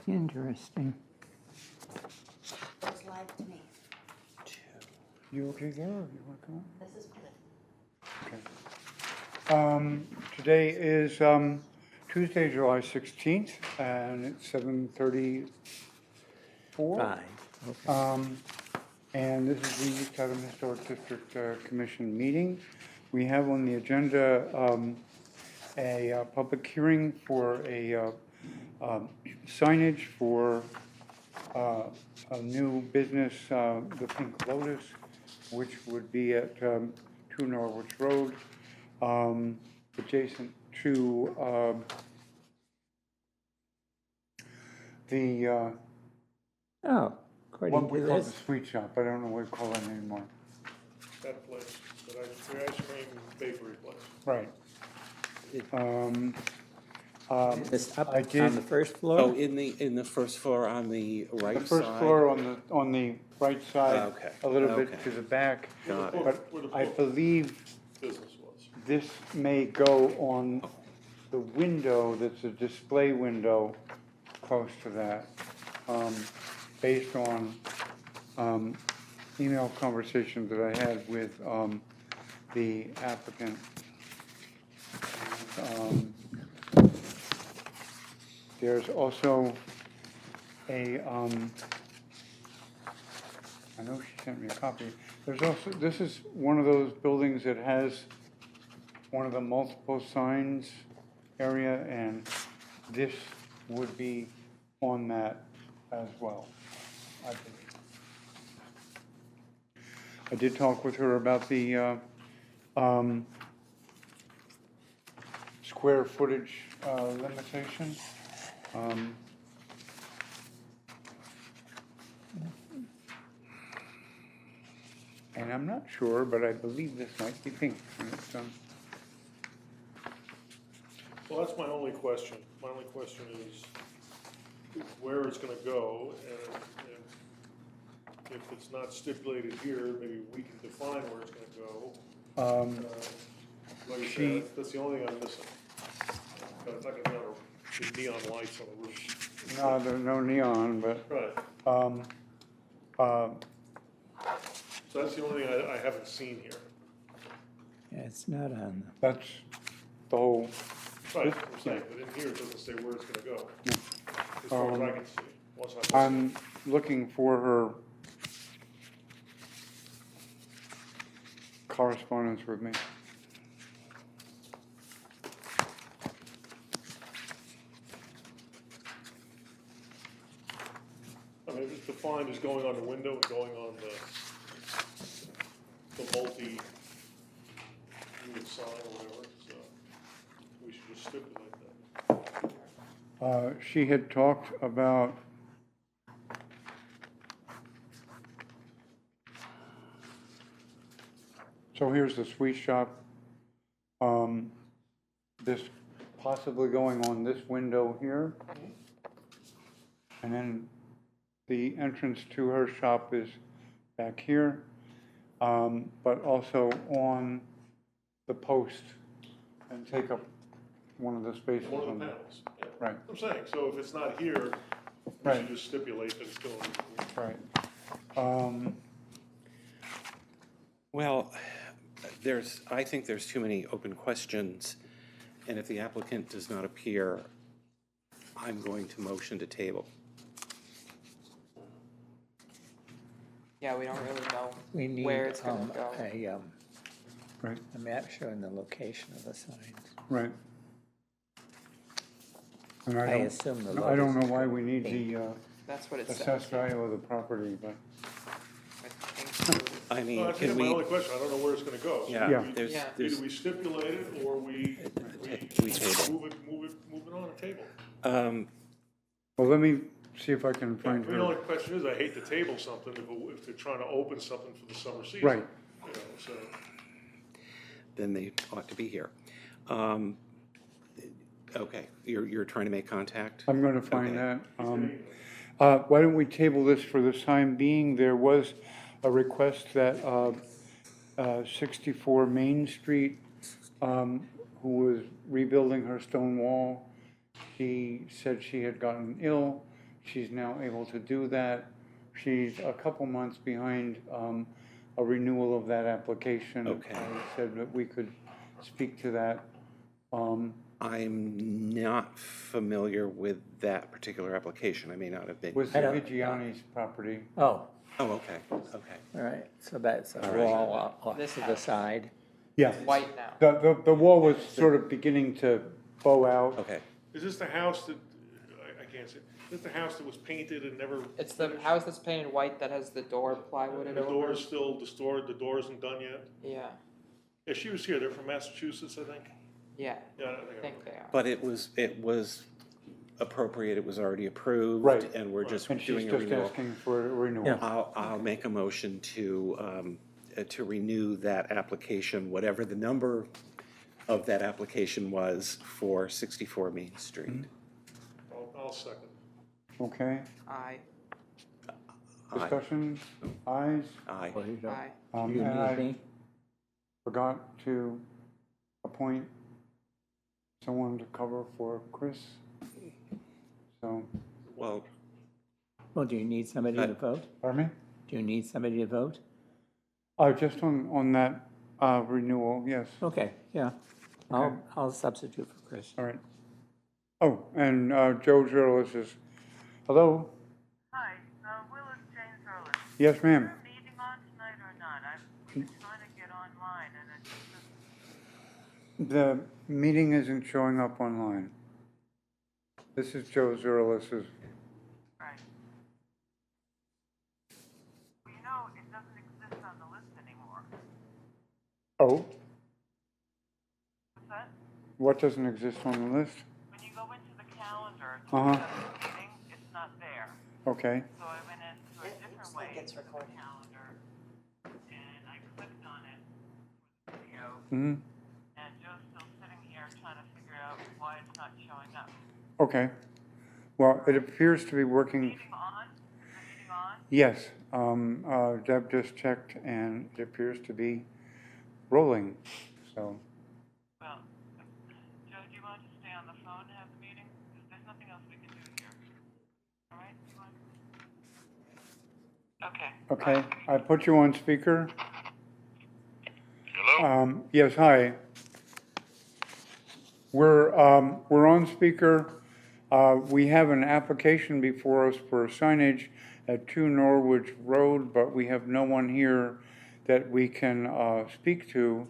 Interesting. Looks live to me. You okay there, or you want to come on? This is good. Okay. Today is Tuesday, July 16th, and it's 7:34. Fine. Okay. And this is the East Haddam Historic District Commission meeting. We have on the agenda a public hearing for a signage for a new business, the Pink Lotus, which would be at 2 Norwich Road, adjacent to the Oh, according what we to call the this, sweet shop. I don't know what we call it anymore. That place, the ice cream bakery place. Right. this up I on did- the first floor? Oh, in the first floor on the right The side? first floor on the right side, Okay, a little bit okay. to the back. Got it. But Where the I book believe Business was. this may go on the window that's a display window close to that, based on email conversations that I had with the applicant. There's also a, I know she sent me a copy. There's also, this is one of those buildings that has one of the multiple signs area, and this would be on that as well, I believe. I did talk with her about the square footage limitation. And I'm not sure, but I believe this might be pink when it's done. Well, that's my only question. My only question is where it's gonna go, and if it's not stipulated here, maybe we can define where it's gonna go. Like I She- said, that's the only thing I'm missing. But it's not gonna be on the neon lights on the roof. No, there's no neon, but, Right, so that's the only thing I haven't seen here. Yeah, it's not on that's the whole, Right, I'm saying, but in here it doesn't say where it's gonna go. As far as I can see. Once I I'm looking for her correspondence with me. I mean, it's defined as going on the window and going on the multi-unit sign or whatever, so we should just stipulate that. She had talked about so here's the sweet shop. This possibly going on this window here. And then the entrance to her shop is back here, but also on the post and take up one of the spaces. One of on the the- panels, yeah. Right, I'm saying, so if it's not here, we Right. should just stipulate that it's going. right. Well, I think there's too many open questions, and if the applicant does not appear, I'm going to motion to table. Yeah, we don't really know We need where it's gonna go. Right, a map showing the location of the signs. right. And I assume the I don't lotus know why we need the That's what it says. assessed value of the property, but, I think so. I mean, No, that's can my only we, question, I don't know where it's gonna go. So yeah, Yeah. there's, Yeah. there's, Either we stipulate it, or we table. move it on a table. well, let me see if I can find The only her. question is, I hate to table something if they're trying to open something for the summer season. Right. You know, so, then they ought to be here. Okay, you're trying to make contact? I'm gonna find Okay. that. Why don't we table this for the time being? There was a request that 64 Main Street, who was rebuilding her stone wall, She said she had gotten ill. She's now able to do that. She's a couple months behind a renewal of that application. Okay. I said that we could speak to that. I'm not familiar with that particular application. I may not have been. Was I don't- Vigiani's property. Oh, Oh, okay, okay. all right, so that's a All right. wall off This to the house. side. Yeah. White now. The wall was sort of beginning to bow out. Okay. Is this the house that, I can't see, is this the house that was painted and never? It's the house that's painted white that has the door plywooded The over. door is still, the door isn't done yet? Yeah, Yeah, she was here, they're from Massachusetts, I think. yeah, Yeah, I I think think they are. But it was appropriate, it was already approved. Right. And we're just And she's doing a just renewal. asking for a renewal. Yeah. I'll make a motion to renew that application, whatever the number of that application was for 64 Main Street. I'll second. Okay, Aye, Aye. discussion, ayes? Aye. Well, you don't- aye. Do you And need I me? forgot to appoint someone to cover for Chris. So, Well, Well, do you need somebody to vote? pardon me? Do you need somebody to vote? Just on that renewal, yes. Okay, yeah. Okay. I'll substitute for Chris. All right. Oh, and Joe Zerlis is, hello? Hi, Willis James Early. Yes, ma'am. Is there a meeting on tonight or not? I'm trying to get online and it just doesn't. The meeting isn't showing up online. This is Joe Zerlis's. Right. Well, you know, it doesn't exist on the list anymore. Oh, What's that? what doesn't exist on the list? When you go into the calendar to Uh-huh. set the meeting, it's not there. Okay, So I went into a It different looks way like it's to the recording. calendar and I clicked on it for the video mm-hmm, and Joe's still sitting here trying to figure out why it's not showing up. okay. Well, it appears to be working. Meeting on? Is the meeting on? Yes, Deb just checked and it appears to be rolling, so. Well, Joe, do you want to stay on the phone and have the meeting? Because there's nothing else we can do here. All right? You want? Okay. Okay, I put you on speaker. Hello? Yes, hi. We're on speaker. We have an application before us for signage at 2 Norwich Road, but we have no one here that we can speak to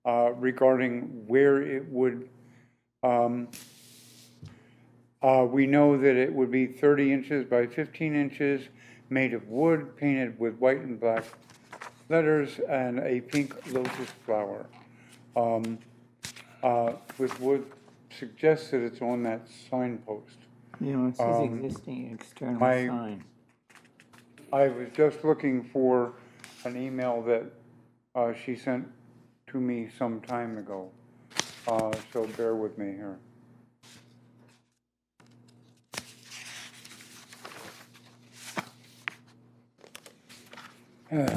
regarding where it would, we know that it would be 30 inches by 15 inches, made of wood, painted with white and black letters, and a pink lotus flower. With wood suggests that it's on that signpost. You know, it says Um, existing external my- sign. I was just looking for an email that she sent to me some time ago, so bear with me here. I don't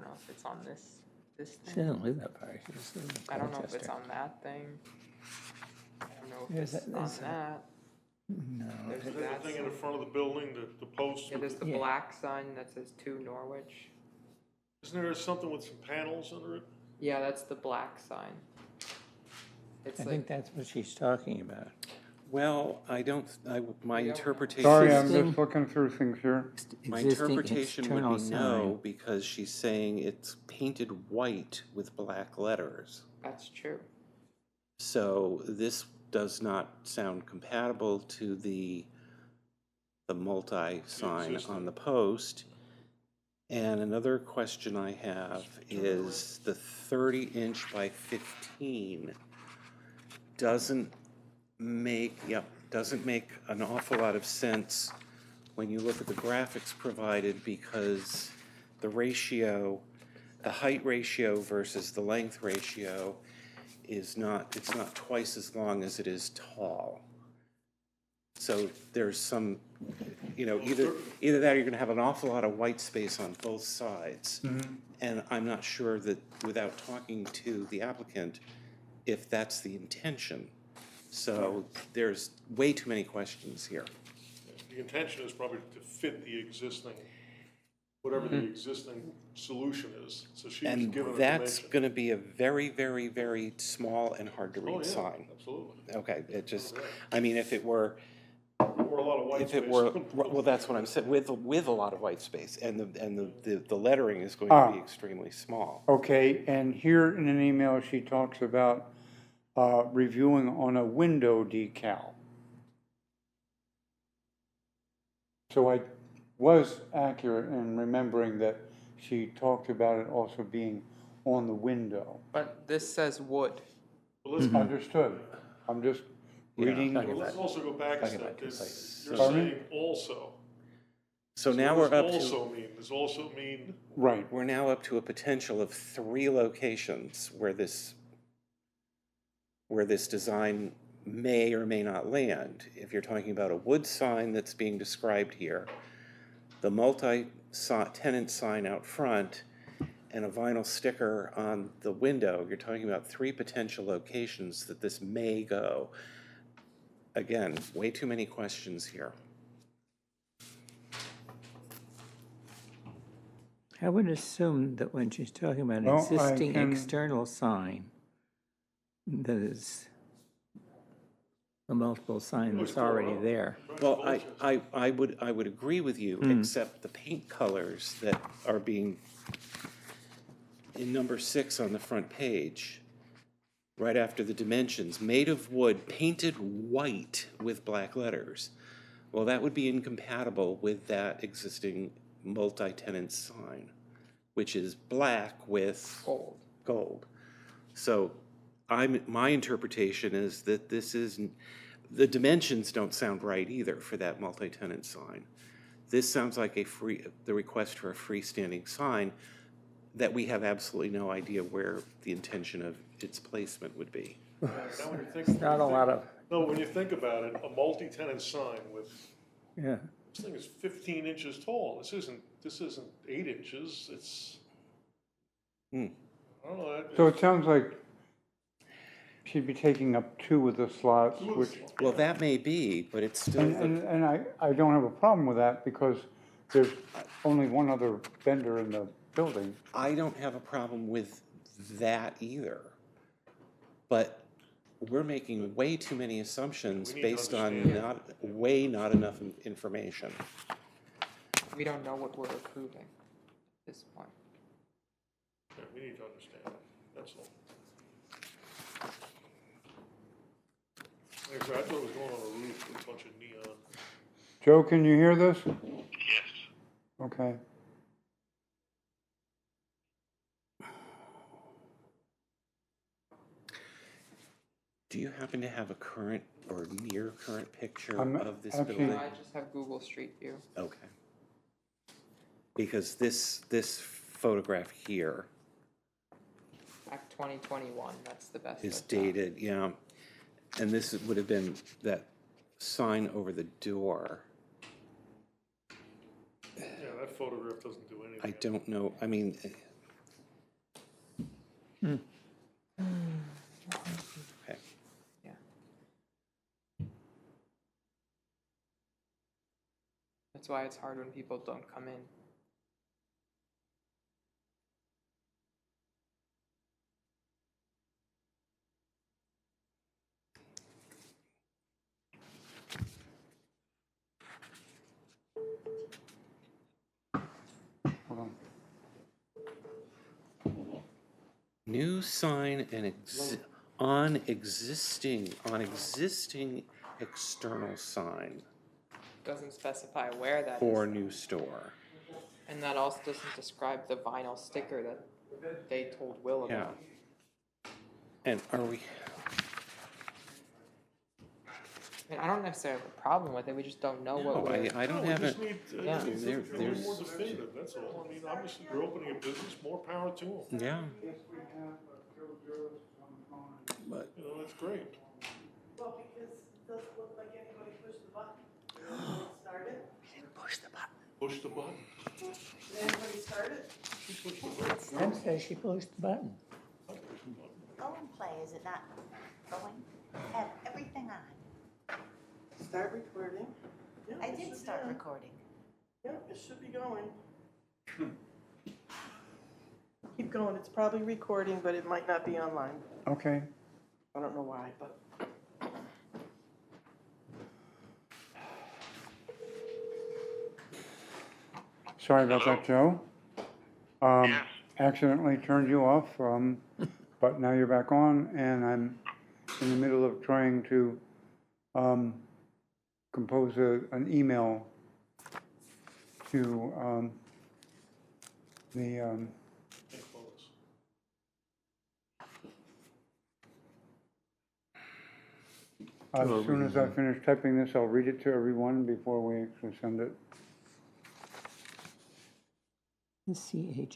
know if it's on this She thing. doesn't live that far. She just lives in I don't know if it's Colchester. on that thing. I don't know if There's it's a- on there's a- that. No. There's Is that that the thing in the sign. front of the building, the post? Yeah, there's the Yeah. black sign that says 2 Norwich. Isn't there something with some panels under it? Yeah, that's the black sign. It's I like, think that's what she's talking about. well, my We don't know. interpretation. Sorry, I'm Existing- just looking through things here. My Existing interpretation would external be no, sign. because she's saying it's painted white with black letters. that's true. So this does not sound compatible to the multi-sign existing. on the post. And another question I have is the 30-inch by 15 doesn't make an awful lot of sense when you look at the graphics provided, because the ratio, the height ratio versus the length ratio it's not twice as long as it is tall. So there's some, either that or you're gonna have an awful lot of white space on both sides. And I'm not sure that, without talking to the applicant, if that's the intention. So there's way too many questions here. The intention is probably to fit the existing, whatever the existing solution is. So she was And given a that's dimension. gonna be a very, very, very small and hard to Oh, read yeah, sign. absolutely. Okay, it just, Okay. I mean, if it were, Or a lot of white if space. it were, well, that's what I'm saying, with a lot of white space, and the lettering is going to be extremely small. Okay, and here in an email, she talks about reviewing on a window decal. So I was accurate in remembering that she talked about it also being on the window. But this says wood. Well, let's, Understood. I'm just reading. talking let's also go back a Talking step. about It's- You're Pardon me? saying also. So now what we're does up to, also mean? Does also mean, Right. we're now up to a potential of 3 locations where this design may or may not land. If you're talking about a wood sign that's being described here, the multi-tenant sign out front, and a vinyl sticker on the window, you're talking about 3 potential locations that this may go. Again, way too many questions here. I would assume that when she's talking about an Well, I existing can- external sign, that is a multiple sign that's already there. Well, I would agree with you, except the paint colors that are being, in number 6 on the front page, right after the dimensions, made of wood, painted white with black letters. Well, that would be incompatible with that existing multi-tenant sign, which is black with gold. So my interpretation is that this isn't, the dimensions don't sound right either for that multi-tenant sign. This sounds like the request for a freestanding sign that we have absolutely no idea where the intention of its placement would be. now when you think. Not a lot of, No, when you think about it, a multi-tenant sign with, yeah. this thing is 15 inches tall. This isn't 8 inches, it's. Hmm. I don't know. So it sounds like she'd be taking up 2 of the slots, Two of the which, slots. Well, that may be, but it's still, and I don't have a problem with that because there's only one other vendor in the building. I don't have a problem with that either. But we're making way too many assumptions We need to based on understand. not enough information. We don't know what we're approving at this point. Yeah, we need to understand it, that's all. Like I said, I thought it was going on a roof with a bunch of neon. Joe, can you hear this? Yes. Okay. Do you happen to have a current or near current picture I'm of this actually- building? I just have Google Street View. Okay. Because this photograph here Act 2021, that's the best. is I've got. dated, yeah. And this would have been that sign over the door. Yeah, that photograph doesn't do anything. I don't know, I mean, okay. Yeah. That's why it's hard when people don't come in. Hold on. New sign and on existing external sign Doesn't specify where that for is. new store. And that also doesn't describe the vinyl sticker that they told Will Yeah. about. And are we, I mean, I don't necessarily have a problem with it, we just don't know what oh, we're. I don't No, have we it. just need, Yeah. it needs to There- be a little more there's- definitive, that's all. I mean, obviously, you're opening a business, more power to them. Yeah, You know, that's great. Well, because it doesn't look like anybody pushed the button. Start it? Push the button. Did anybody start it? She pushed the button. Sam says she pushed the button. Go and play, is it not going? Have everything start recording. Yep, it should be going. Keep going, it's probably recording, but it might not be online. Okay. I don't know why, but. Sorry about that, Joe. Yes. Accidentally turned you off, but now you're back on, and I'm in the middle of trying to compose an email to the Can't close. as soon as I finish typing this, I'll read it to everyone before we actually send it. Chaen.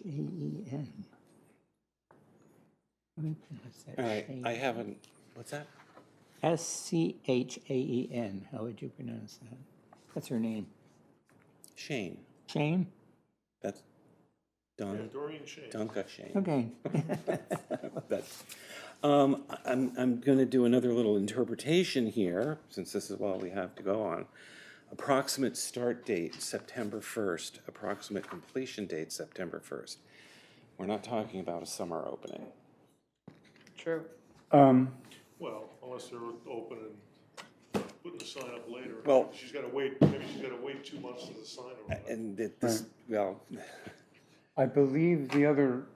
How do you pronounce that? All right, Shane? I haven't, what's that? Schean. How would you pronounce that? What's her name? Shane. Shane? That's Yeah, Don, Dorian Shane. Donka Shane. Okay. That's, I'm going to do another little interpretation here, since this is all we have to go on. Approximate start date, September 1st. Approximate completion date, September 1st. We're not talking about a summer opening. True. Well, unless they're open and putting the sign up later. Well- She's gotta wait, maybe she's gotta wait 2 months for the sign or whatever. And this, well, I believe the other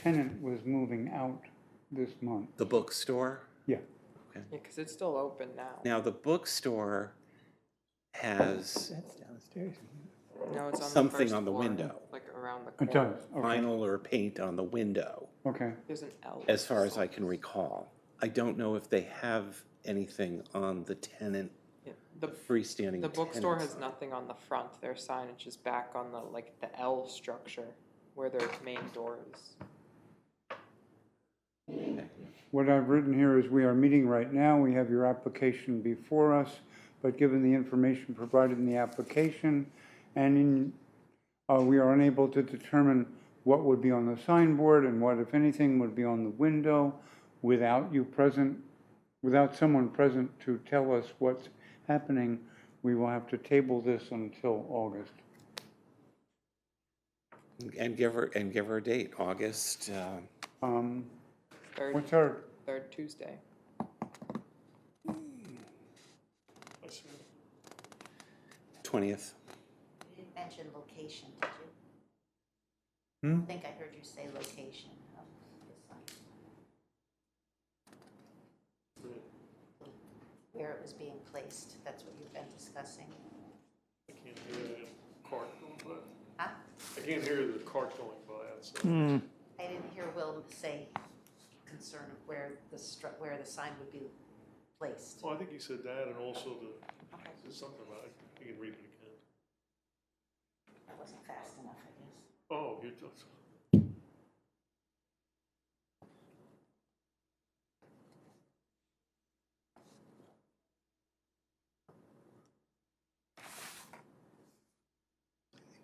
tenant was moving out this month. the bookstore. Yeah. Yeah, because it's still open now. Now, the bookstore has That's downstairs. No, it's on the something first on the floor, window. like around the It corner. does, okay, vinyl or paint on the window, okay. There's an L. as far as I can recall. I don't know if they have anything on the tenant, Yeah, the freestanding The bookstore tenant has nothing on the front. Their signage is back on the, like, the L structure where their main door is. What I've written here is we are meeting right now. We have your application before us, but given the information provided in the application and we are unable to determine what would be on the signboard and what, if anything, would be on the window without you present, without someone present to tell us what's happening. We will have to table this until August. and give her a date, August, Third, What's our, third Tuesday. I see. 20th. You didn't mention location, did you? Hmm? I think I heard you say location of the sign. Where it was being placed, that's what you've been discussing. I can't hear the cart going by. Huh? I can't hear the cart going by outside. Hmm. I didn't hear Will say concern of where where the sign would be placed. Well, I think he said that and also Okay, there's something about it. You can read it again. that wasn't fast enough, I guess. Oh, you told.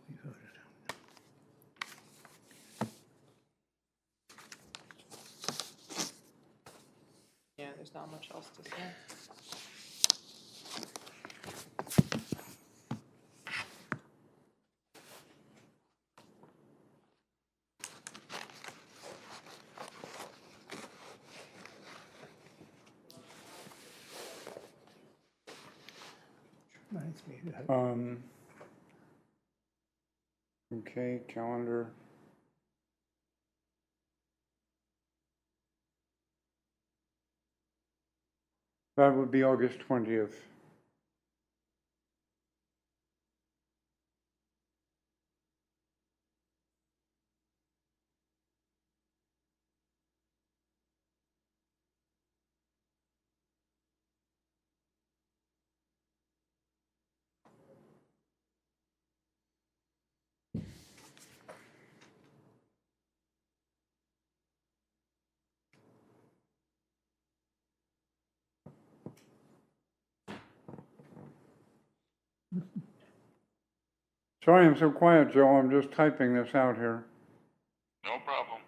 We voted on. Yeah, there's not much else to say. Reminds me that Okay, calendar. That would be August 20th. Sorry I'm so quiet, Joe. I'm just typing this out here. No problem.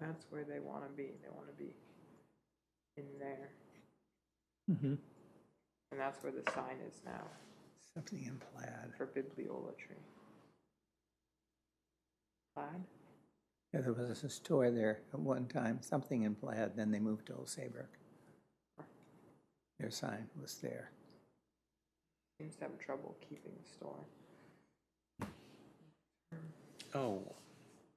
That's where they want to be. They want to be in there. Mhm. I And that's where the sign is now, Something in plaid. for bibliolatry. Plaid? Yeah, there was a store there at one time, something in plaid, then they moved to Old Saybrook. Their sign was there. Seems to have trouble keeping the store. Oh,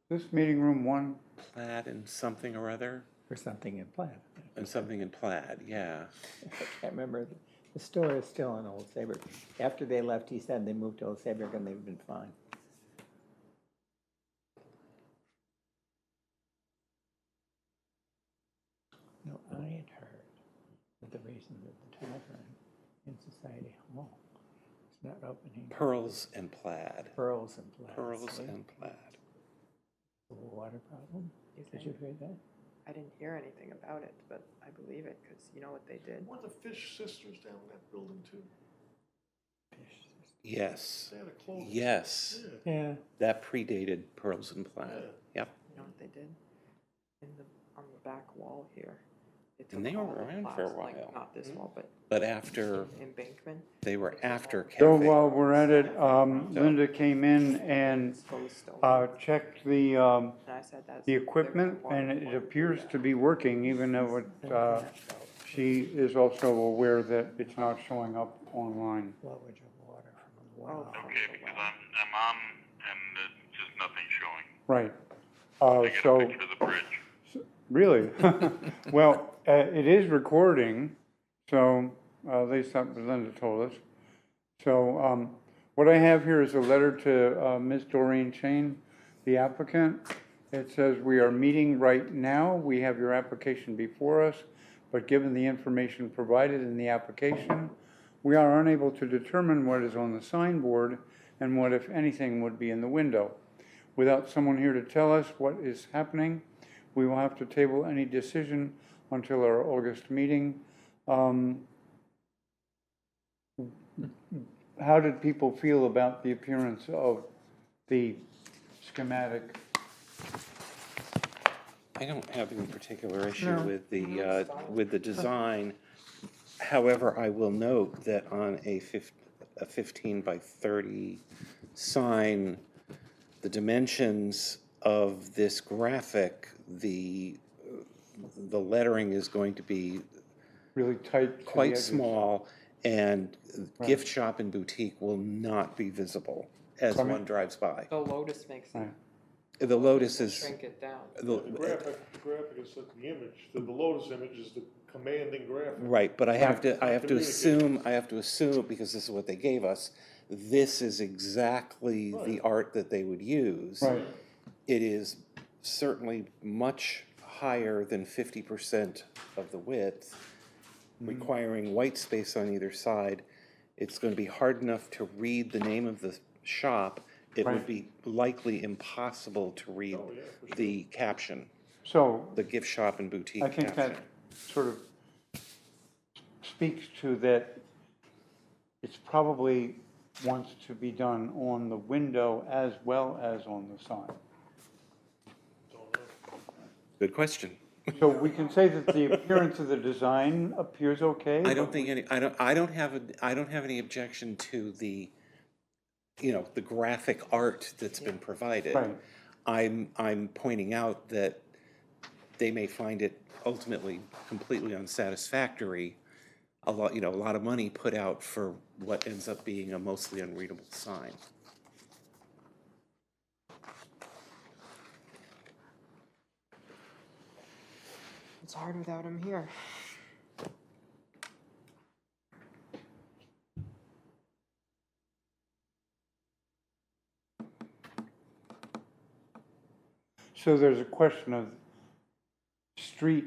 This meeting room one, plaid and something or other, Or something in plaid. and something in plaid, yeah. I can't remember. The store is still in Old Saybrook. After they left, he said they moved to Old Saybrook and they've been fine. No, I had heard that the reason that the tavern in Society Hall is not opening. Pearls and plaid. Pearls and plaid. Pearls see? and plaid. A water problem? You Did you think? hear that? I didn't hear anything about it, but I believe it, because you know what they did? Weren't the Fish Sisters down in that building too? Yes, They had a clothing. yes. Yeah. Yeah. That predated pearls and plaid. Yep. You know what they did? On the back wall here. They And took they were all the around for a plastic- like, while. not this wall, but But after, embankment. they were after so cafe. while we're at it, Linda came in and Exposed over. checked the And I said that's. the equipment, and it appears to be working, even though it, she is also aware that it's not showing up online. Flowage of water from a Oh, well. from Okay, the because well. I'm on and just nothing showing. Right. I get a So, picture of the bridge. really? Well, it is recording, so at least that's what Linda told us. So, what I have here is a letter to Ms. Doreen Chain, the applicant. It says, "We are meeting right now. We have your application before us, but given the information provided in the application, we are unable to determine what is on the signboard and what, if anything, would be in the window. Without someone here to tell us what is happening, we will have to table any decision until our August meeting." How did people feel about the appearance of the schematic? I don't have any particular issue No. with the design. However, I will note that on a 15 by 30 sign, the dimensions of this graphic, the lettering is going to be Really tight to the quite edges? small, and Right. gift shop and boutique will not be visible as From it? one drives by. The Lotus makes Right. it. The Lotus is, Shrink it down. The graphic is like the image, the Lotus image is the commanding graphic. right, but I have to Communicate. assume, because this is what they gave us, this is exactly the Right. art that they would use. Right. It is certainly much higher than 50% of the width, requiring white space on either side. It's going to be hard enough to read the name of the shop. It would Right. be likely impossible to read Oh, yeah, for sure. the caption, So, the gift shop and boutique I think caption. that sort of speaks to that it's probably wants to be done on the window as well as on the sign. Don't know. Good question. So we can say that the appearance of the design appears okay? I don't think any, I don't have any objection to the, the graphic art that's been provided. Right. I'm pointing out that they may find it ultimately completely unsatisfactory. A lot of money put out for what ends up being a mostly unreadable sign. It's hard without him here. So there's a question of street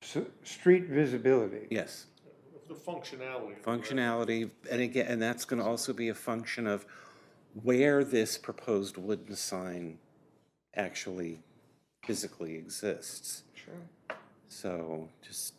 visibility. Yes, The functionality. functionality, and again, and that's going to also be a function of where this proposed wooden sign actually physically exists. Sure. So just.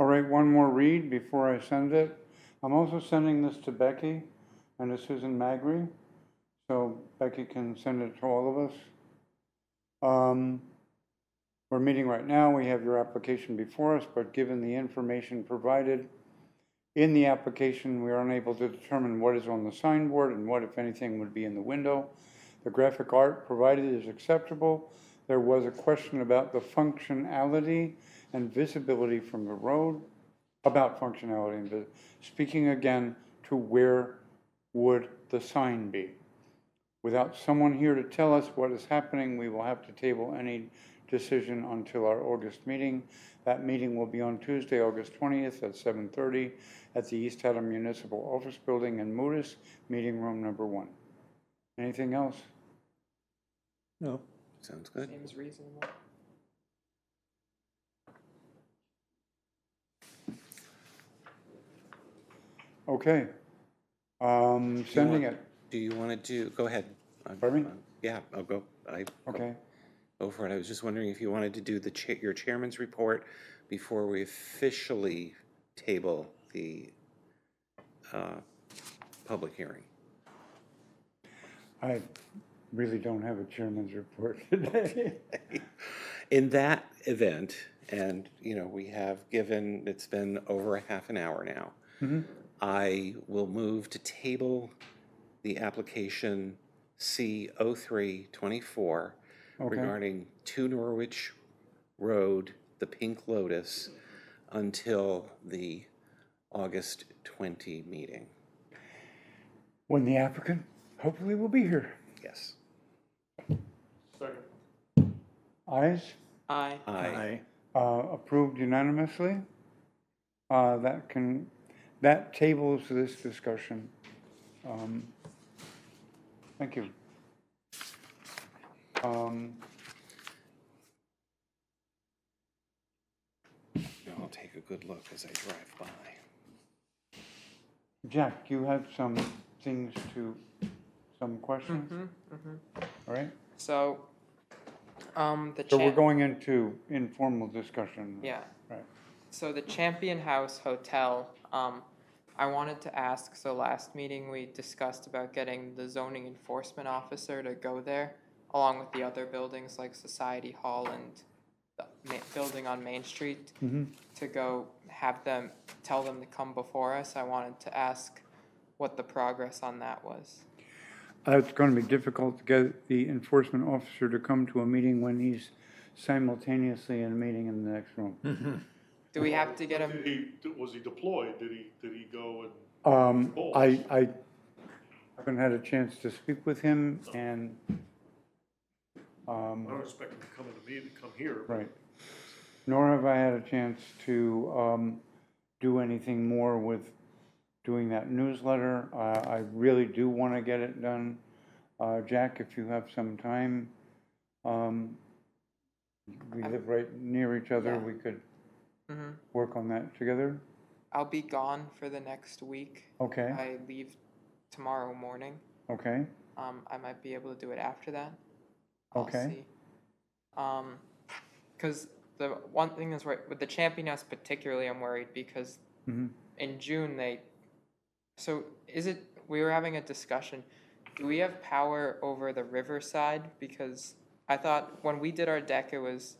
All right, one more read before I send it. I'm also sending this to Becky and to Susan Magri, so Becky can send it to all of us. We're meeting right now, we have your application before us, but given the information provided in the application, we are unable to determine what is on the signboard and what, if anything, would be in the window. The graphic art provided is acceptable. There was a question about the functionality and visibility from the road, about functionality and speaking again to where would the sign be. Without someone here to tell us what is happening, we will have to table any decision until our August meeting. That meeting will be on Tuesday, August 20th at 7:30 at the East Haddam Municipal Office Building in Moody's, meeting room number 1. Anything else? No, Sounds good. Seems reasonable. Okay. Sending it. Do you want to do, go ahead. Pardon me? Yeah, I'll go. Okay. Go for it. I was just wondering if you wanted to do your chairman's report before we officially table the public hearing. I really don't have a chairman's report today. In that event, and we have given, it's been over a half an hour now. Mhm. I will move to table the application C0324 Okay. regarding 2 Norwich Road, the Pink Lotus, until the August 20 meeting. When the applicant hopefully will be here. Yes. Second. Ayes? Aye. Aye. Approved unanimously. That tables this discussion. Thank you. I'll take a good look as I drive by. Jack, you had some questions? All right. So, the So we're going into informal discussion. yeah. Right. So the Champion House Hotel, I wanted to ask, so last meeting we discussed about getting the zoning enforcement officer to go there, along with the other buildings like Society Hall and the building on Main Street, to go tell them to come before us. I wanted to ask what the progress on that was. It's going to be difficult to get the enforcement officer to come to a meeting when he's simultaneously in a meeting in the next room. Do we have to get him? Was he deployed? Did he go and? I haven't had a chance to speak with him, and I don't expect him to come into me to come here. right. Nor have I had a chance to do anything more with doing that newsletter. I really do want to get it done. Jack, if you have some time, we live right near each other. Yeah. We could work on that together. I'll be gone for the next week. Okay. I leave tomorrow morning. Okay. I might be able to do it after that. Okay. I'll see. Because the one thing is, right, with the Champion House particularly, I'm worried because in June we were having a discussion, do we have power over the riverside? Because I thought when we did our deck, it was,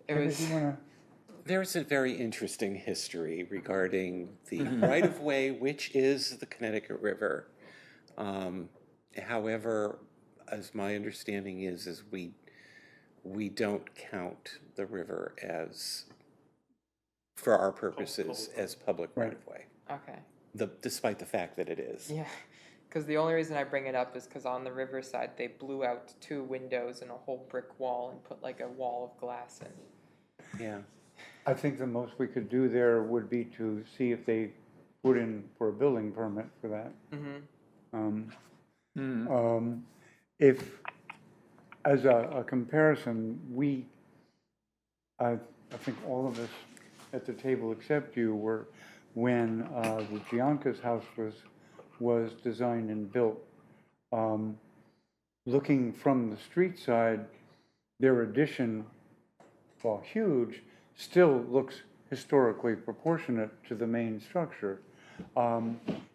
There's a very interesting history regarding the right-of-way, which is the Connecticut River. However, as my understanding is we don't count the river as, for our purposes, as public right-of-way, okay. despite the fact that it is. Yeah, because the only reason I bring it up is because on the riverside, they blew out 2 windows and a whole brick wall and put like a wall of glass in. Yeah. I think the most we could do there would be to see if they put in for a building permit for that. If, as a comparison, I think all of us at the table except you were, when the Gianca's house was designed and built, looking from the street side, their addition, while huge, still looks historically proportionate to the main structure.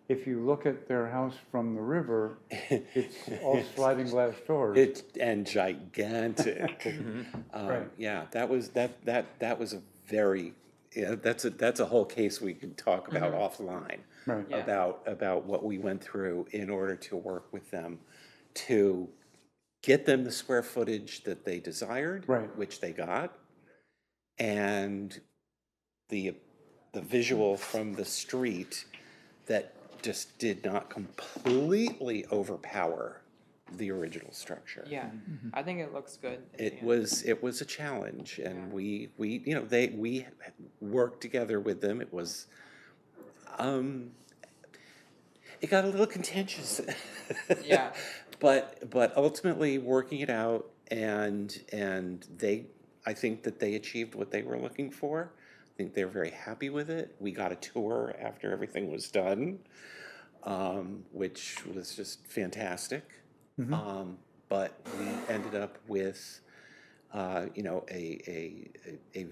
If you look at their house from the river, it's all sliding glass doors. It's and gigantic. Right. Yeah, that was a very, yeah, that's a whole case we could talk about offline. Right. Yeah. About what we went through in order to work with them to get them the square footage that they desired, Right. which they got, and the visual from the street that just did not completely overpower the original structure. Yeah, I think it looks good. in the It end. was a challenge, and we we worked together with them. It was it got a little contentious. Yeah. But ultimately working it out, and I think that they achieved what they were looking for. I think they're very happy with it. We got a tour after everything was done, which was just fantastic. But we ended up with, a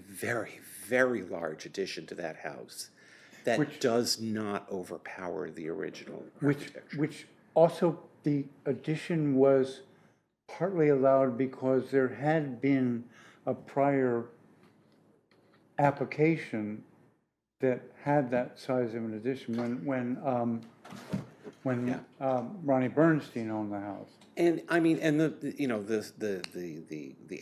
very, very large addition to that house that Which- does not overpower the original Which, architecture. which also the addition was partly allowed because there had been a prior application that had that size of an addition when Ronnie Bernstein owned the house. And I mean, and the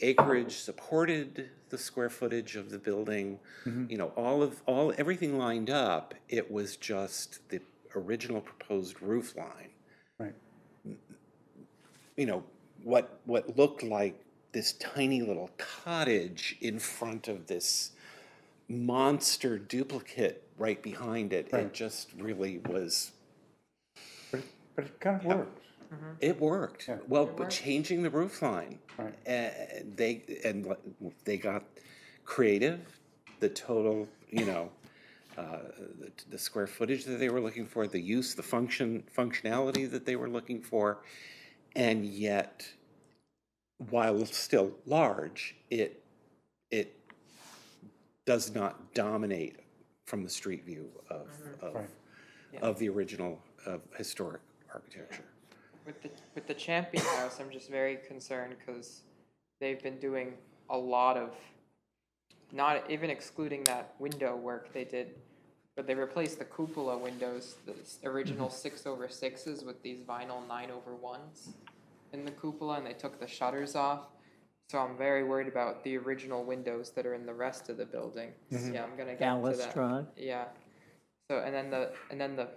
acreage supported the square footage of the building, everything lined up. It was just the original proposed roof line. Right. What looked like this tiny little cottage in front of this monster duplicate right behind it. Right. It just really was. But it kind of works. It worked. Yeah. Well, but changing the roof line, Right. they got creative. The total, the square footage that they were looking for, the use, the functionality that they were looking for, and yet, while still large, it does not dominate from the street view of Right. of the original historic architecture. With the Champion House, I'm just very concerned because they've been doing a lot of, not even excluding that window work they did, but they replaced the cupola windows, the original 6/6s with these vinyl 9/1s in the cupola, and they took the shutters off. So I'm very worried about the original windows that are in the rest of the building. Yeah, I'm gonna get to that. Balustrade. Yeah. So and then the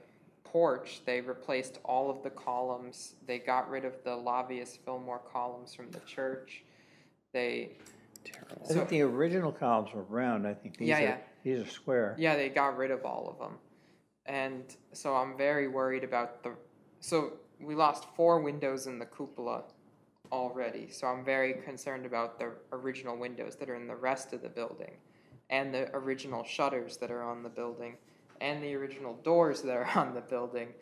porch, they replaced all of the columns. They got rid of the Lavius Fillmore columns from the church. They I think the original columns were round. I think these are square. Yeah, they got rid of all of them. And so I'm very worried about so we lost 4 windows in the cupola already. So I'm very concerned about the original windows that are in the rest of the building, and the original shutters that are on the building, and the original doors that are on the building.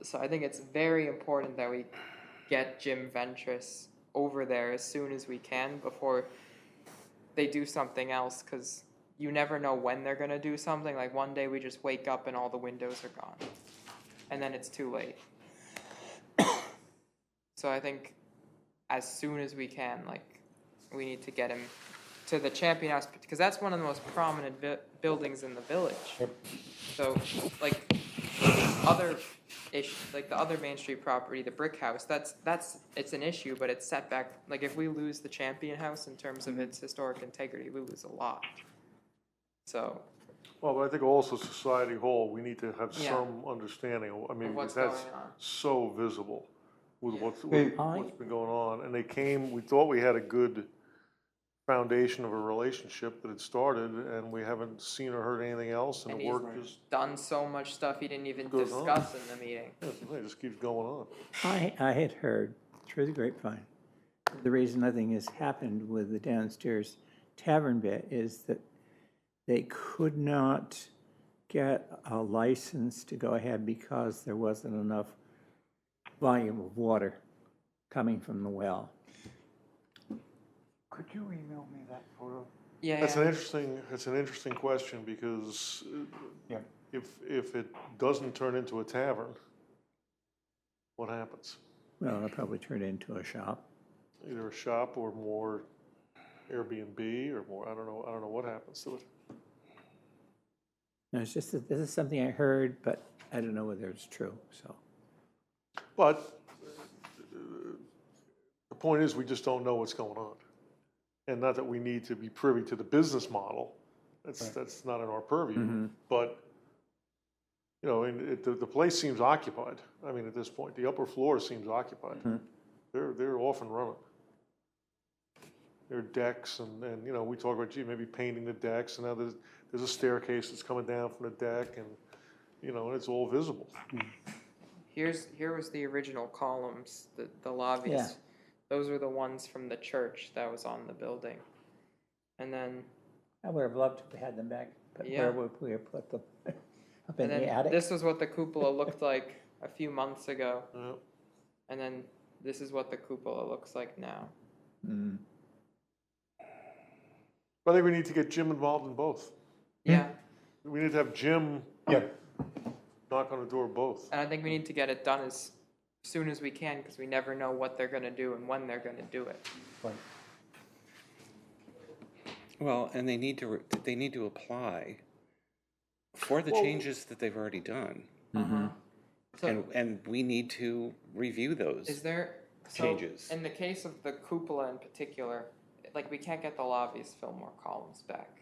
So I think it's very important that we get Jim Ventris over there as soon as we can before they do something else, because you never know when they're going to do something. Like one day we just wake up and all the windows are gone, and then it's too late. So I think as soon as we can, we need to get him to the Champion House, because that's one of the most prominent buildings in the village. So, the other Main Street property, the Brick House, it's an issue, but it's set back. Like, if we lose the Champion House in terms of its historic integrity, we lose a lot. So, Well, but I think also Society Hall, we need to have Yeah. some understanding. I mean, what's that's going on. so visible with what's Hey. been going on. And we thought we had a good foundation of a relationship that had started, and we haven't seen or heard anything else, and And the he's work just, done so much stuff he didn't even Goes on. discuss in the meeting. it just keeps going on. I had heard through the grapevine, the reason nothing has happened with the downstairs tavern bit is that they could not get a license to go ahead because there wasn't enough volume of water coming from the well. Could you email me that photo? Yeah, That's yeah. it's an interesting question, because Yeah. if it doesn't turn into a tavern, what happens? Well, it'll probably turn into a shop. Either a shop or more Airbnb or more, I don't know what happens to it. No, it's just that this is something I heard, but I don't know whether it's true, so. But the point is, we just don't know what's going on. And not that we need to be privy to the business model, that's not in our purview, but, you know, and the place seems occupied. I mean, at this point, the upper floor seems occupied. They're off and running. There are decks and, you know, we talk about, gee, maybe painting the decks, and now there's a staircase that's coming down from the deck, and, you know, it's all visible. Here was the original columns, the lobbies. Yeah. Those were the ones from the church that was on the building. And then, I would have loved to have had them back, but Yeah. where would we have put them? Up in and the then attic? this was what the cupola looked like a few months ago. Yeah. And then this is what the cupola looks like now. Mm. I think we need to get Jim involved in both. Yeah. We need to have Jim Yeah, knock on the door of both. And I think we need to get it done as soon as we can, because we never know what they're gonna do and when they're gonna do it. right. Well, and they need to apply for the Well- changes that they've already done. So And we need to review those. is there, so changes. in the case of the cupola in particular, like we can't get the lobbies Fillmore columns back.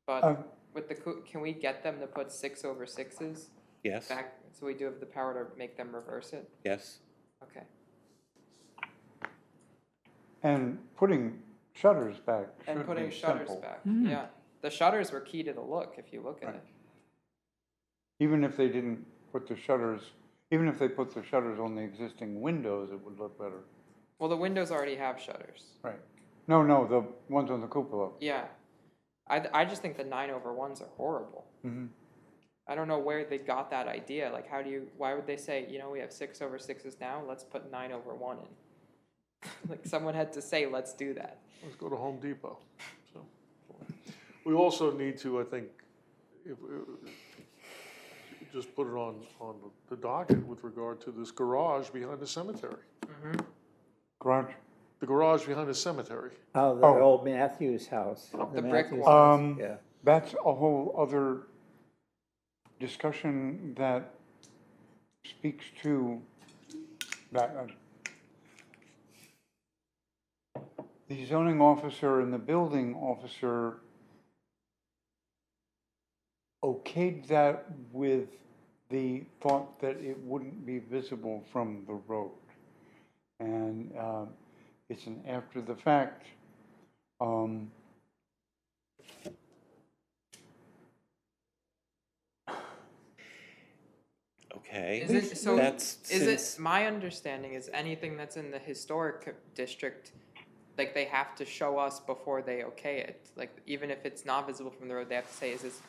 But with the, can we get them to put 6/6s Yes, back, so we do have the power to make them reverse it? yes. Okay. And putting shutters back And should putting be shutters simple. back, yeah. The shutters were key to the look, if you look at Right. it. Even if they didn't put the shutters, even if they put the shutters on the existing windows, it would look better. Well, the windows already have shutters. Right. No, the ones on the cupola. Yeah. I just think the 9/1s are horrible. Mhm. I don't know where they got that idea. Like, why would they say, you know, we have 6/6s now, let's put 9/1 in? Like, someone had to say, let's do that. Let's go to Home Depot. So, we also need to, I think, if, just put it on the docket with regard to this garage behind the cemetery. Garage. The garage behind the cemetery. Oh, the Oh. old Matthews house. The brick Matthews one. house, yeah. That's a whole other discussion that speaks to that. The zoning officer and the building officer okayed that with the thought that it wouldn't be visible from the road. And it's an after the fact. Okay. Is it, so, That's is since- it, my understanding is anything that's in the historic district, like, they have to show us before they okay it. Like, even if it's not visible from the road, they have to say, is this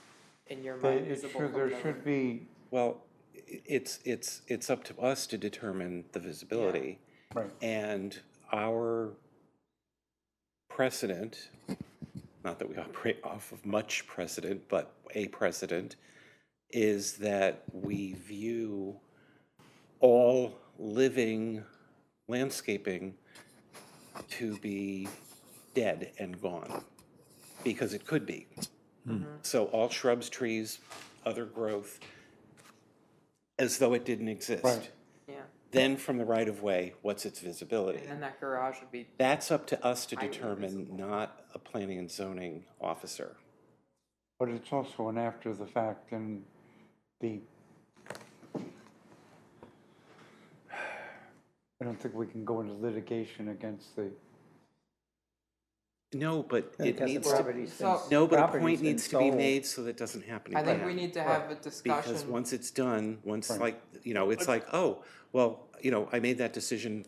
in your mind visible from the There road? should be, Well, it's up to us to determine the visibility. right. And our precedent, not that we operate off of much precedent, but a precedent, is that we view all living landscaping to be dead and gone, because it could be. So all shrubs, trees, other growth, as though it didn't exist. Right. Yeah, Then from the right-of-way, what's its visibility? and then that garage would be, That's up to us to Highly determine, visible. not a planning and zoning officer. But it's also an after the fact and the, I don't think we can go into litigation against the, No, but it Because the needs to, property's been- So- no, but a property's point been needs to be sold. made so that doesn't happen I again. think we need to have a discussion. Because once it's done, once Right. like, it's like, oh, well, I made that decision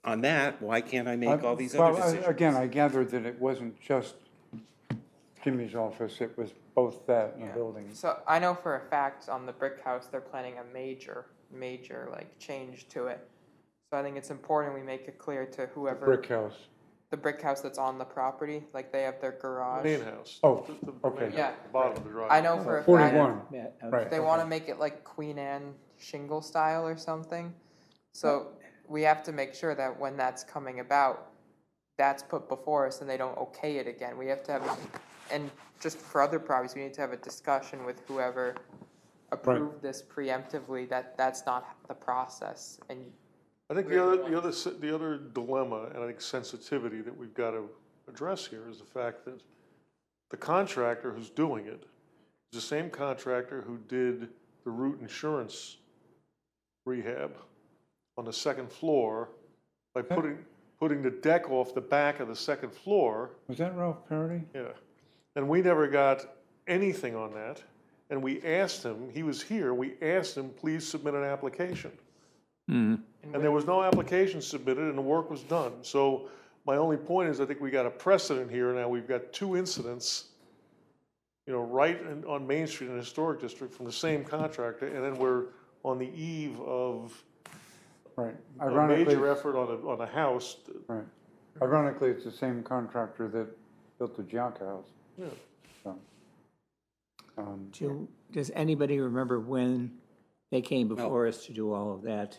on that, why can't I make all these other well, decisions? again, I gathered that it wasn't just Jimmy's office, it was both that and the Yeah. building. So I know for a fact on the brick house, they're planning a major like change to it. So I think it's important we make it clear to whoever. Brick house. the brick house that's on the property, like they have their The garage. main house. Oh, The okay. main Yeah. house at the bottom of the driveway. I know for a fact 41, Yeah, right. they wanna make it like Queen Anne shingle style or something. So we have to make sure that when that's coming about, that's put before us and they don't okay it again. We have to have, and just for other properties, we need to have a discussion with whoever approved this preemptively, that that's not the process. And I think We're the the other dilemma and I think sensitivity that we've got to address here is the fact that the contractor who's doing it is the same contractor who did the root insurance rehab on the second floor by putting the deck off the back of the second floor. Was that Ralph Parody? Yeah. And we never got anything on that. And we asked him, he was here, we asked him, please submit an application. And there was no application submitted and the work was done. So my only point is I think we got a precedent here. Now we've got two incidents, right on Main Street in the Historic District from the same contractor. And then we're on the eve of Right. a Ironically, major effort on a house. right. Ironically, it's the same contractor that built the Giacca house. Yeah. So, Does anybody remember when they came before us to do all of that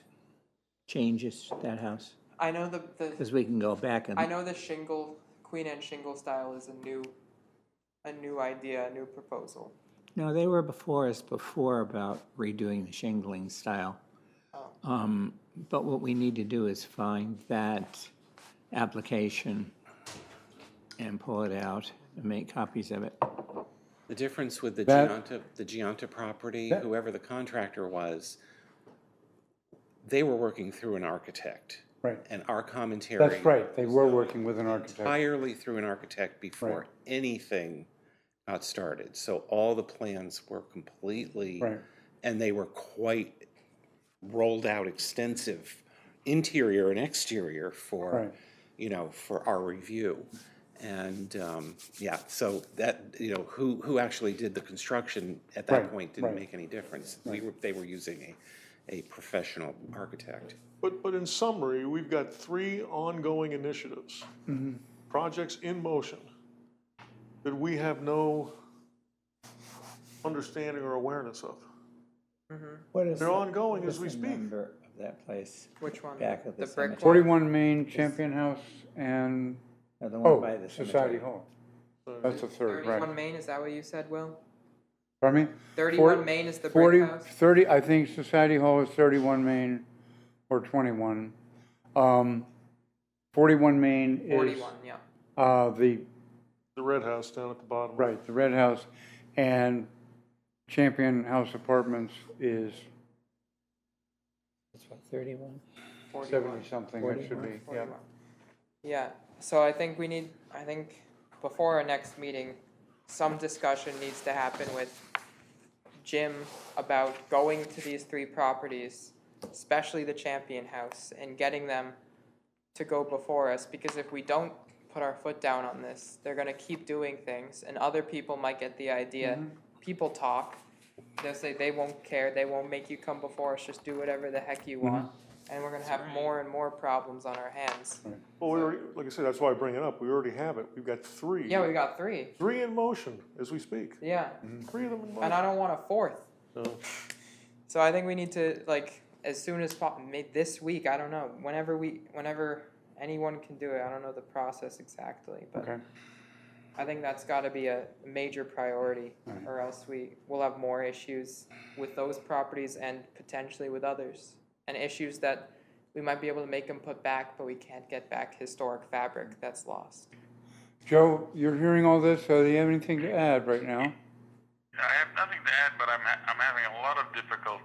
changes to that house? I know the Because we can go back and. I know the shingle, Queen Anne shingle style is a new idea, a new proposal. No, they were before us before about redoing the shingling style. Oh. But what we need to do is find that application and pull it out and make copies of it. The difference with the Giunta property, That- whoever the contractor was, they were working through an architect. Right. And our commentary. That's right, they were working with an architect. Entirely through an architect before Right. anything got started. So all the plans were completely. Right. And they were quite rolled out extensive interior and exterior for, Right. For our review. And, so that, who actually did the construction at that Right, point didn't right. make any difference. They were using a professional architect. But in summary, we've got 3 ongoing initiatives, projects in motion, that we have no understanding or awareness of. What is They're ongoing what as is we the speak. number of that place? Which one? Back of the The brick cemetery. 41 Main, Champion House, and, No, the one by oh, the Society cemetery. Hall. That's the third, 31 right. Main, is that what you said, Will? Pardon me? 31 Main is the 40, brick house? 30, I think Society Hall is 31 Main or 21. 41 Main is 41, yeah. the, The red house down at the bottom. right, the Red House, and Champion House Apartments is It's what, 31? 70-something, it should be, yeah. 41. Yeah, so I think before our next meeting, some discussion needs to happen with Jim about going to these 3 properties, especially the Champion House, and getting them to go before us, because if we don't put our foot down on this, they're gonna keep doing things, and other people might get the idea. People talk, they'll say they won't care, they won't make you come before us, just do whatever the heck you want. And we're gonna have more and more problems on our hands. Well, we already, like I said, that's why I bring it up. We already have it. We've got 3. Yeah, we got 3, 3 in motion as we speak. yeah, 3 of them in motion. and I don't want a 4th. So, So I think we need to, as soon as possible, this week, I don't know, whenever anyone can do it, I don't know the process exactly, but Okay, I think that's gotta be a major priority, or else we'll have more issues with those properties and potentially with others. And issues that we might be able to make them put back, but we can't get back historic fabric that's lost. Joe, you're hearing all this, so do you have anything to add right now? I have nothing to add, but I'm having a lot of difficulty,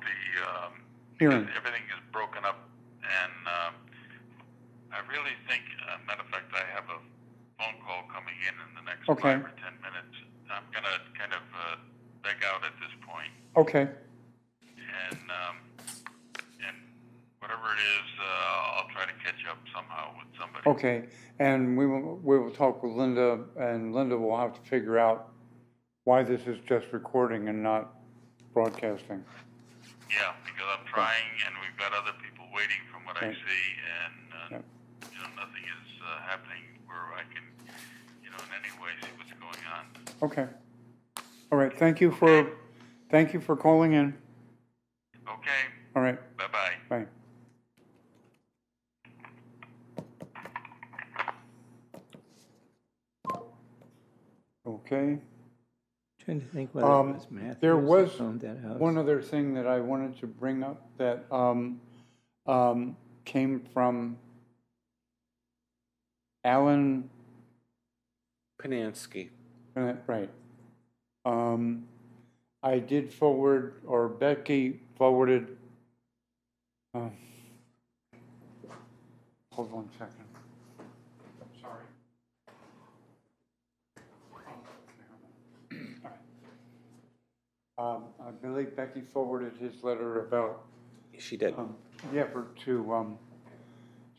Hearing. because everything is broken up, and, I really think, matter of fact, I have a phone call coming in the next Okay. 5 or 10 minutes. I'm gonna kind of, beg out at this point, Okay, and whatever it is, I'll try to catch up somehow with somebody. okay, and we will talk with Linda, and Linda will have to figure out why this is just recording and not broadcasting. Yeah, because I'm trying, and we've got other people waiting from what I Right. see, and, Yep. nothing is, happening. We're I can, you know, in any way see what's going on. Okay. All right, thank you for calling in. Okay, All right, bye-bye. bye. Okay. Trying to think whether it was Matthews There who was owned that house. one other thing that I wanted to bring up that came from Alan, Pinansky. right. I did forward, or Becky forwarded, hold 1 second. Sorry. I believe Becky forwarded his letter about She did. the effort to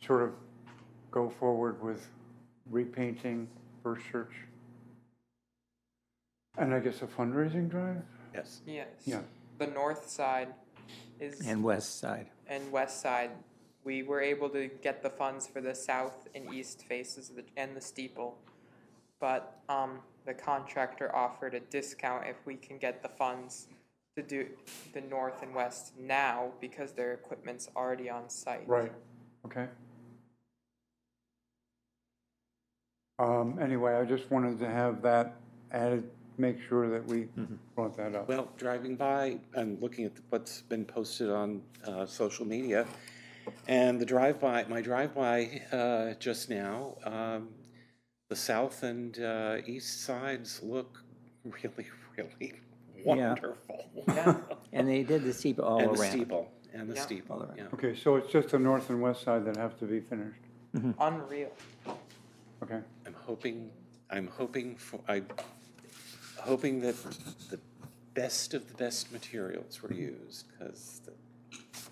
sort of go forward with repainting First Church. And I guess a fundraising drive? Yes. Yes. Yeah. The north side is, And west side. and west side, we were able to get the funds for the south and east faces of and the steeple. But the contractor offered a discount if we can get the funds to do the north and west now because their equipment's already on site. Right, okay. Anyway, I just wanted to have that added, make sure that we brought that up. Well, driving by and looking at what's been posted on social media, and my drive-by just now, the south and east sides look really, really wonderful. Yeah. And they did the steeple all And around. the steeple, and the Yeah. steeple, All around. yeah. Okay, so it's just the north and west side that have to be finished, Unreal. okay? I'm hoping that the best of the best materials were used, because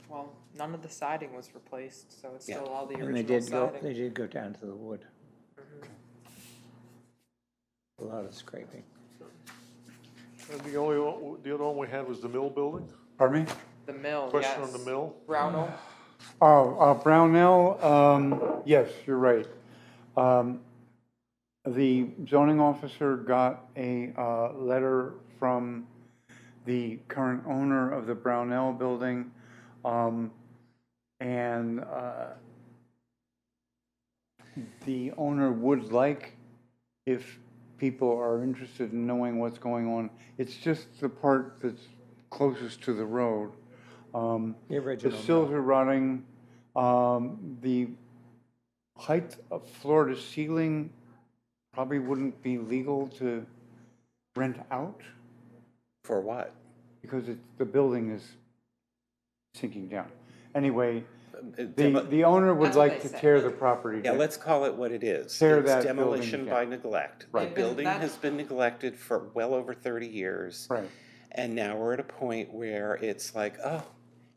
Well, none of the siding was replaced, so it's Yeah. still all the And they original did go siding. down to the wood. A lot of scraping. And the other one we had was the mill building? Pardon me? The mill, Question yes. on the mill? Brownell, Oh, Brownell, yes, you're right. The zoning officer got a letter from the current owner of the Brownell building, and the owner would like, if people are interested in knowing what's going on, it's just the part that's closest to the road. The original The sills mill. are rotting. The height of floor to ceiling probably wouldn't be legal to rent out for what? because the building is sinking down. Anyway, Demo- the owner would That's what like they to said. tear the property Yeah, down. let's call it what it is. Tear It's that building demolition by down. neglect. Right. The building That- has been neglected for well over 30 years. Right. And now we're at a point where it's like, oh,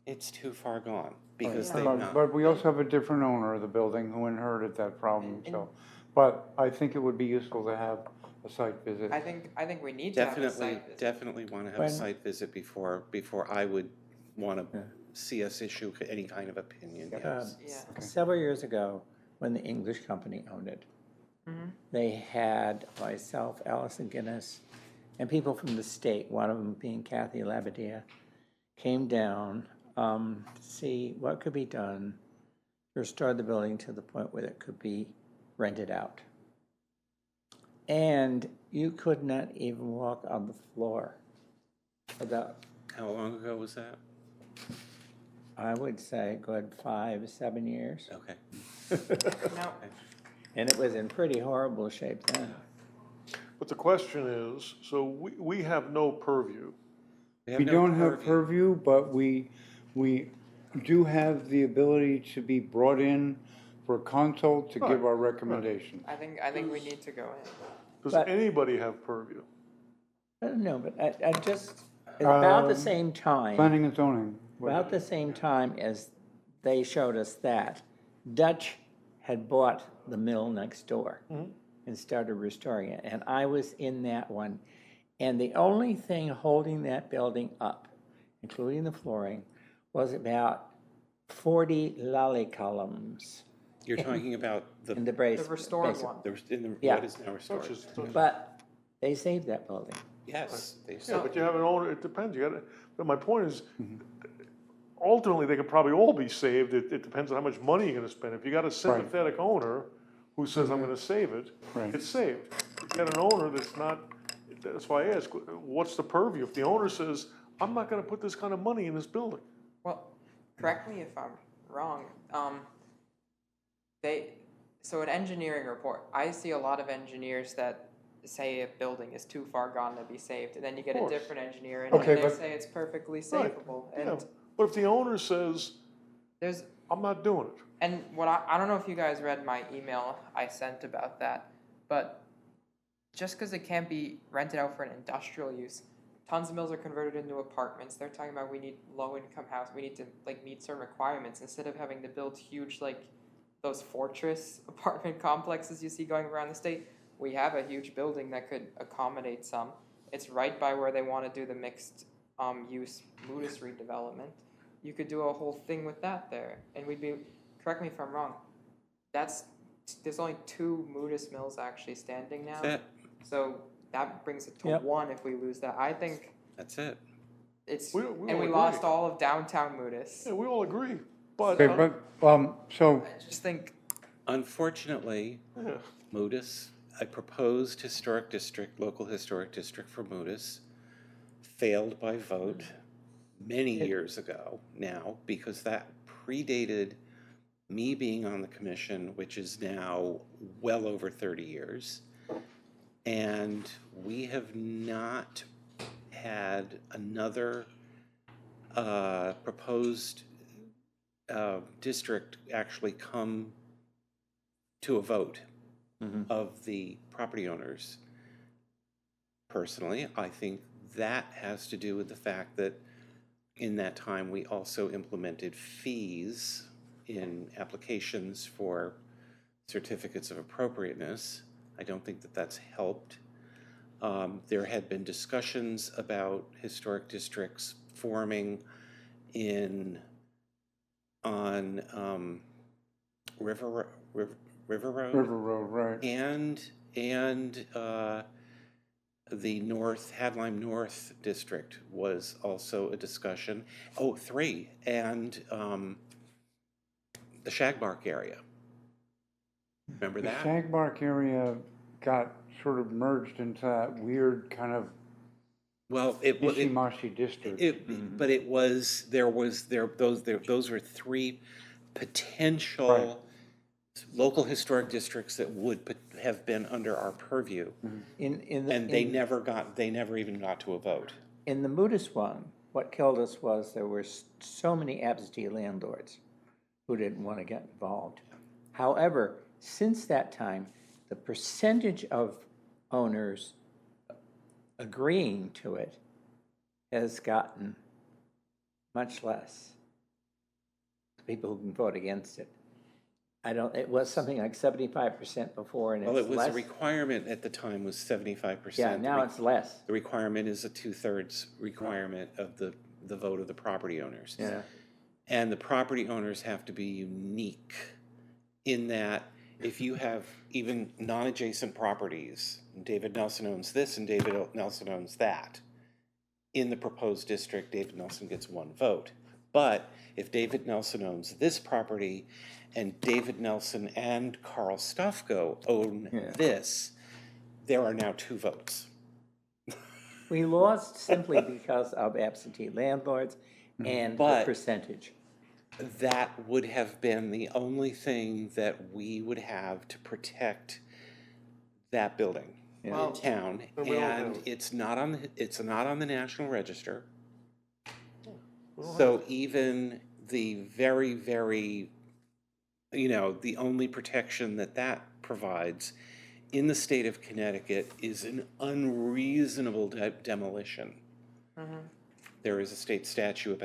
it's too far gone, because they've But not. but we also have a different owner of the building who inherited that problem, so. But I think it would be useful to have a site visit. I think we need to have a site visit. Definitely want to have a When- site visit before I would want Yeah. to see us issue any kind of opinion, yes. Yeah. Several years ago, when the English company owned it, Mhm. they had myself, Allison Guinness, and people from the state, one of them being Kathy Labadia, came down to see what could be done to restore the building to the point where it could be rented out. And you could not even walk on the floor without, How long ago was that? I would say, good 5, 7 years. Okay. No, And it was in pretty horrible shape then. But the question is, so we have no purview. have We no don't have purview, but we do have the ability to be brought in for consult to give Right, our recommendations. I think we need to go in. Does But- anybody have purview? I don't know, but I just, about the Um, same time. Planning and zoning. About the same time as they showed us that, Dutch had bought the mill next door and started restoring it, and I was in that one. And the only thing holding that building up, including the flooring, was about 40 lolly columns You're talking about in the, the brace. The restored basement. one. in the, Yeah. what is now restored? But they saved that building. Yes, they Yeah, said, but you have an owner, it depends, you gotta, but my point is, ultimately, they could probably all be saved, it depends on how much money you're gonna spend. If you got a sympathetic owner who says, I'm gonna save it, Right. it's saved. If you got an owner that's not, that's why I ask, what's the purview? If the owner says, I'm not gonna put this kind of money in this building, Well, correct me if I'm wrong. So an engineering report, I see a lot of engineers that say a building is too far gone to be saved, and then you get a course. different engineer and Okay, they but- say it's perfectly Right, savable. yeah. And But if the owner says, there's, I'm not doing it, and what I don't know if you guys read my email I sent about that, but just because it can't be rented out for an industrial use, tons of mills are converted into apartments. They're talking about we need low-income house. We need to like meet certain requirements instead of having to build huge like those fortress apartment complexes you see going around the state. We have a huge building that could accommodate some. It's right by where they want to do the mixed use Moodus redevelopment. You could do a whole thing with that there, and we'd be. Correct me if I'm wrong. There's only 2 Moodus mills actually standing now. that's it, So that brings it to Yep. 1 if we lose that. I think that's it. it's We and all we agree. lost all of downtown Moodus. yeah, we all agree, but, Okay, but, so, I just think Unfortunately, yeah. Moodus, a proposed historic district, local historic district for Moodus, failed by vote many years ago now, because that predated me being on the commission, which is now well over 30 years. And we have not had another proposed district actually come to a vote of the property owners. Personally, I think that has to do with the fact that in that time, we also implemented fees in applications for certificates of appropriateness. I don't think that that's helped. There had been discussions about historic districts forming on River Road, River Road, right. and the Hadlime North District was also a discussion. Oh, 3, and the Shagbark area. Remember The that? Shagbark area got sort of merged into that weird kind of Well, it was. wishy-washy district. But it was, those were 3 potential local historic districts that would have been under our purview. And they never even got to a vote. In the Moodus one, what killed us was there were so many absentee landlords who didn't want to get involved. However, since that time, the percentage of owners agreeing to it has gotten much less. People who can vote against it. It was something like 75% before, and Well, it's it was, less. the requirement at the time was 75%. Yeah, now it's less. The requirement is a 2/3 requirement of the vote of the property owners. Yeah. And the property owners have to be unique in that if you have even non-adjacent properties, David Nelson owns this and David Nelson owns that, in the proposed district, David Nelson gets 1 vote. But if David Nelson owns this property and David Nelson and Carl Stufko own this, there are now 2 votes. We lost simply because of absentee landlords and the But- percentage. That would have been the only thing that we would have to protect that building in Well, town, And we don't and have it. it's not on the National Register. We don't So even the very, very, the only protection that provides in the state of Connecticut is an unreasonable demolition. There is a state statute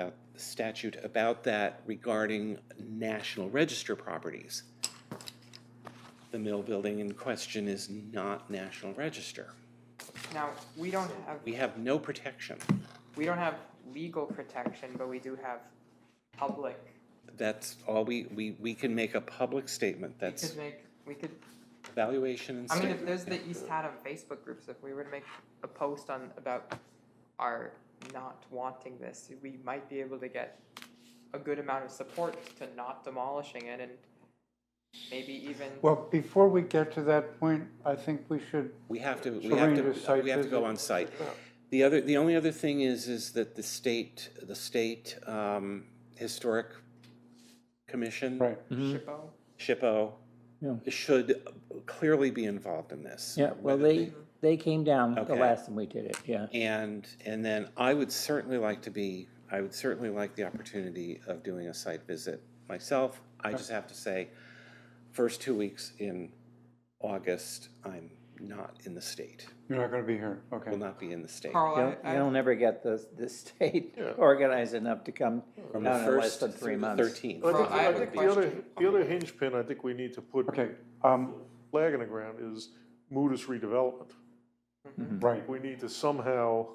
about that regarding National Register properties. The mill building in question is not National Register. Now we don't have We have no protection. legal protection, but we do have public That's all we can make a public statement, that's We could, evaluation and I mean, statement. if there's the East Haddam Facebook groups, if we were to make a post about our not wanting this, we might be able to get a good amount of support to not demolishing it and maybe even. Well, before we get to that point, I think we should, We have to arrange a site go visit. on site. The only other thing is that the state historic commission. right, Shippo. SHPO Yeah. should clearly be involved in this. Yeah, well, Whether they came down the Okay. last time we did it, yeah. And then I would certainly like the opportunity of doing a site visit myself. I just have to say, first 2 weeks in August, I'm not in the state, you're not gonna be here, okay. will not be in the state. Carl, You'll never get the state Yeah. organized enough to come From the down in less first than through 3 the months. 13th. Carl, I have a think question. the other hinge pin I think we need to put Okay, flag in the ground is Moody's redevelopment. right, We need to somehow,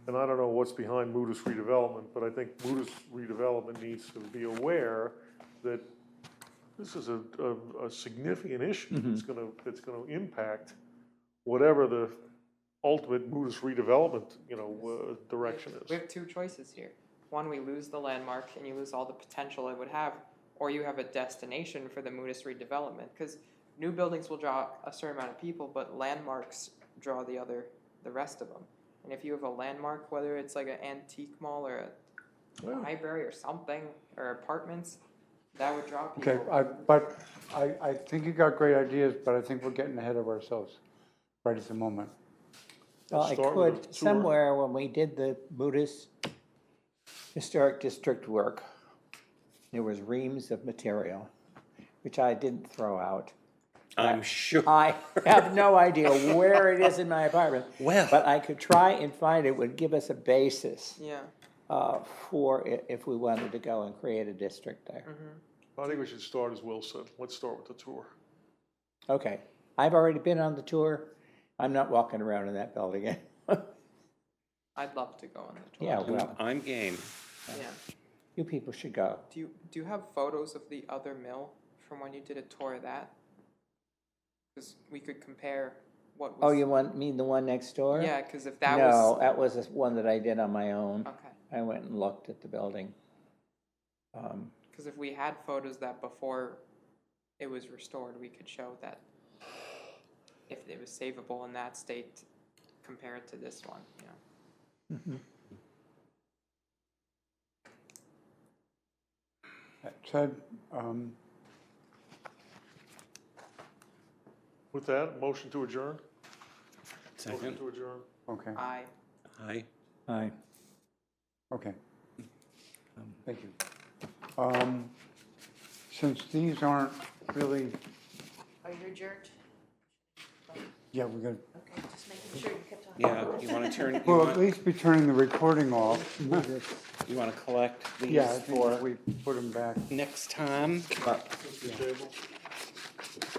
and I don't know what's behind Moody's redevelopment, but I think Moody's redevelopment needs to be aware that this is a significant issue that's gonna impact whatever the ultimate Moody's redevelopment, direction We is. have two choices here. One, we lose the landmark and you lose all the potential it would have, or you have a destination for the Moodus redevelopment, because new buildings will draw a certain amount of people, but landmarks draw the rest of them. And if you have a landmark, whether it's like an antique mall or a library or something, or apartments, that would draw people. okay, I think you got great ideas, but I think we're getting ahead of ourselves right at the moment. Well, I Start with a could, tour. somewhere when we did the Buddhist Historic District work, there was reams of material, which I didn't throw out. I'm sure. I have no idea where it is in my apartment. Well. But I could try and find it, would give us a basis Yeah. for if we wanted to go and create a district there. I think we should start, as Will said, let's start with the tour. Okay, I've already been on the tour. I'm not walking around in that building. I'd love to go on the tour. Yeah, well, I'm game. Yeah. you people should go. Do you have photos of the other mill from when you did a tour of that? Because we could compare what was. Oh, you mean the one next door? Yeah, because if that No, was. that was one that I did on my own. Okay. I went and looked at the building. Because if we had photos that before it was restored, we could show that if it was savable in that state compared to this one, you know. That said, With that, motion to adjourn? Motion Second. to adjourn. okay, I Aye. Aye. okay. Thank you. Since these aren't really, Are you adjourned? yeah, we're gonna, Okay, just making sure you kept talking. Yeah, you want to turn, we'll at least be turning the recording off. you want to collect these Yeah, I think for if we put them back. next time? Mr. Table?